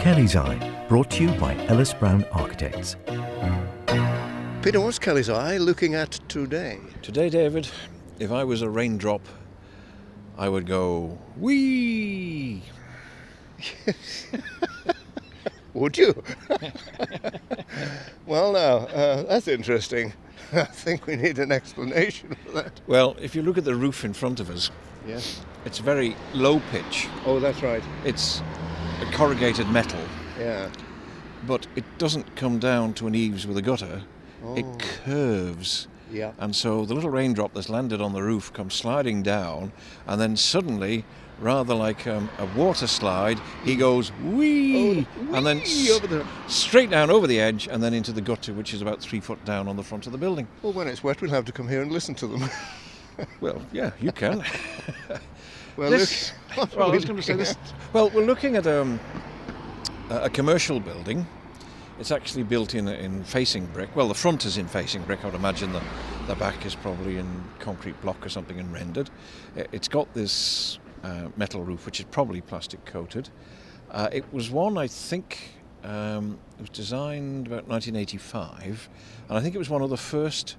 Kelly's Eye, brought to you by Ellis Brown Architects. Peter, what's Kelly's Eye looking at today? Today, David, if I was a raindrop, I would go, wee! Would you? Well, now, that's interesting. I think we need an explanation for that. Well, if you look at the roof in front of us, Yes. it's very low pitch. Oh, that's right. It's a corrugated metal, Yeah. but it doesn't come down to an eaves with a gutter. Oh. It curves. Yeah. And so the little raindrop that's landed on the roof comes sliding down, and then suddenly, rather like a water slide, he goes wee, and then straight down over the edge and then into the gutter, which is about 3 foot down on the front of the building. Well, when it's wet, we'll have to come here and listen to them. Well, yeah, you can. Well, This- look. well, I was going to say this. Well, we're looking at a commercial building. It's actually built in facing brick. Well, the front is in facing brick. I would imagine the back is probably in concrete block or something and rendered. It's got this metal roof, which is probably plastic coated. It was one, I think, it was designed about 1985, and I think it was one of the first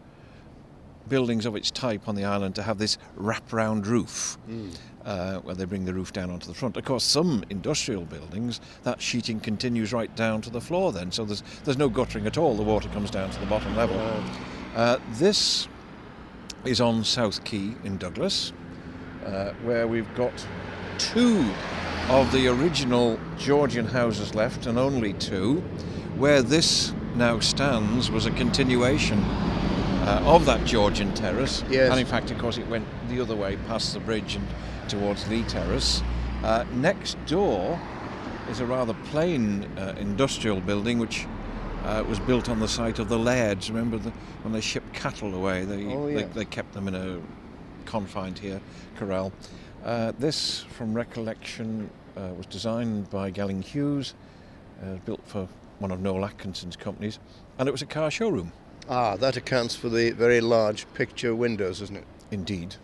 buildings of its type on the island to have this wraparound roof, where they bring the roof down onto the front. Of course, some industrial buildings, that sheeting continues right down to the floor then, so there's no guttering at all. The water comes down to the bottom level. This is on South Quay in Douglas, where we've got two of the original Georgian houses left, and only two. Where this now stands was a continuation of that Georgian terrace. Yes. And in fact, of course, it went the other way past the bridge and towards Lee Terrace. Next door is a rather plain industrial building which was built on the site of the Lairds. Remember when they shipped cattle away, they kept them in a confined here corral. This, from recollection, was designed by Gelling Hughes, built for one of Noel Atkinson's companies, and it was a car showroom. Ah, that accounts for the very large picture windows, isn't it? Indeed.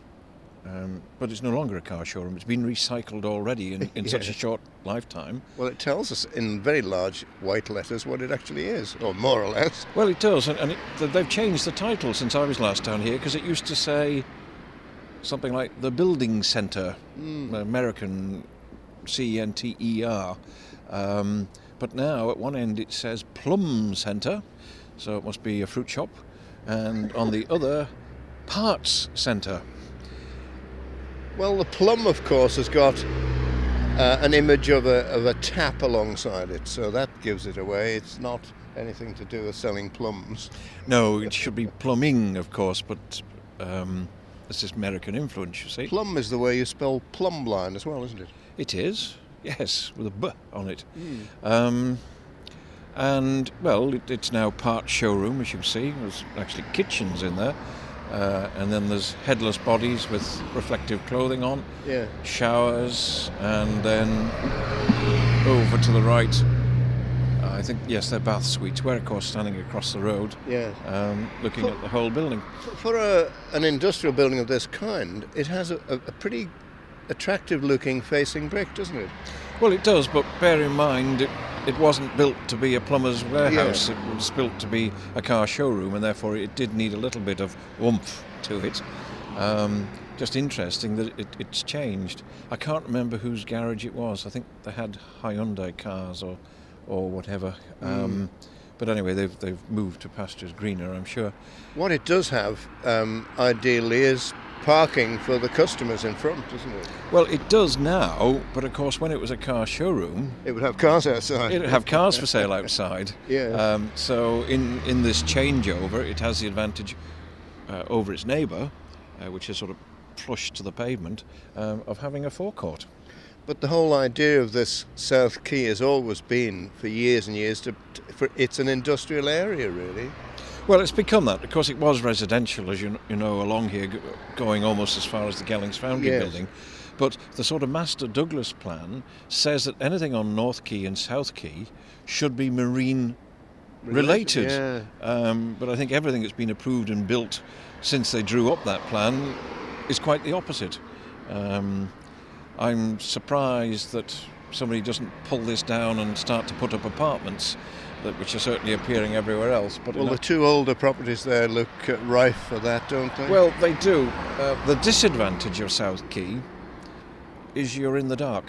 But it's no longer a car showroom. It's been recycled already in such a short lifetime. Well, it tells us in very large white letters what it actually is, or more or less. Well, it does, and they've changed the title since I was last down here, because it used to say something like the Building Centre, American CENTER. But now at one end it says Plum Centre, so it must be a fruit shop, and on the other, Parts Centre. Well, the plum, of course, has got an image of a tap alongside it, so that gives it away. It's not anything to do with selling plums. No, it should be plumbing, of course, but it's this American influence, you see. Plum is the way you spell plumb line as well, isn't it? It is, yes, with a B on it. And, well, it's now part showroom, as you see. There's actually kitchens in there. And then there's headless bodies with reflective clothing on, Yeah. showers, and then over to the right, I think, yes, they're bath suites. We're, of course, standing across the road, Yeah. looking at the whole building. For an industrial building of this kind, it has a pretty attractive-looking facing brick, doesn't it? Well, it does, but bear in mind it wasn't built to be a plumber's warehouse. Yeah. It was built to be a car showroom, and therefore it did need a little bit of oomph to it. Just interesting that it's changed. I can't remember whose garage it was. I think they had Hyundai cars or whatever. But anyway, they've moved to pastures greener, I'm sure. What it does have, ideally, is parking for the customers in front, doesn't it? Well, it does now, but of course when it was a car showroom, It would have cars outside. it would have cars for sale outside. Yeah. So in this changeover, it has the advantage over its neighbour, which is sort of flush to the pavement, of having a forecourt. But the whole idea of this South Quay has always been, for years and years, it's an industrial area, really. Well, it's become that. Of course, it was residential, as you know, along here, going almost as far as the Gellings Foundry Yes. building. But the sort of Master Douglas plan says that anything on North Quay and South Quay should be marine related. Yeah. But I think everything that's been approved and built since they drew up that plan is quite the opposite. I'm surprised that somebody doesn't pull this down and start to put up apartments, which are certainly appearing everywhere else. But well, the two older properties there look rife for that, don't they? Well, they do. The disadvantage of South Quay is you're in the dark.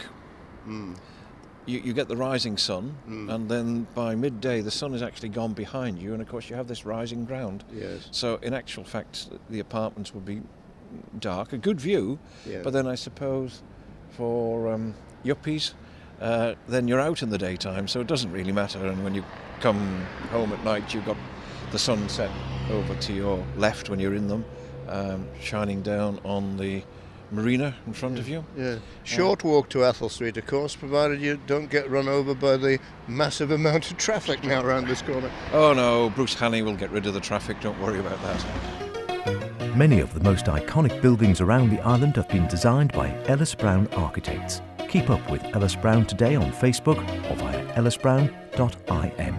You get the rising sun, and then by midday the sun is actually gone behind you, and of course you have this rising ground. Yes. So in actual fact, the apartments would be dark, a good view, but then I suppose for yuppies, then you're out in the daytime, so it doesn't really matter. And when you come home at night, you've got the sunset over to your left when you're in them, shining down on the marina in front of you. Yeah. Short walk to Athol Street, of course, provided you don't get run over by the massive amount of traffic now around this corner. Oh no, Bruce Hannay will get rid of the traffic, don't worry about that. Many of the most iconic buildings around the island have been designed by Ellis Brown Architects. Keep up with Ellis Brown today on Facebook or via ellisbrown.im.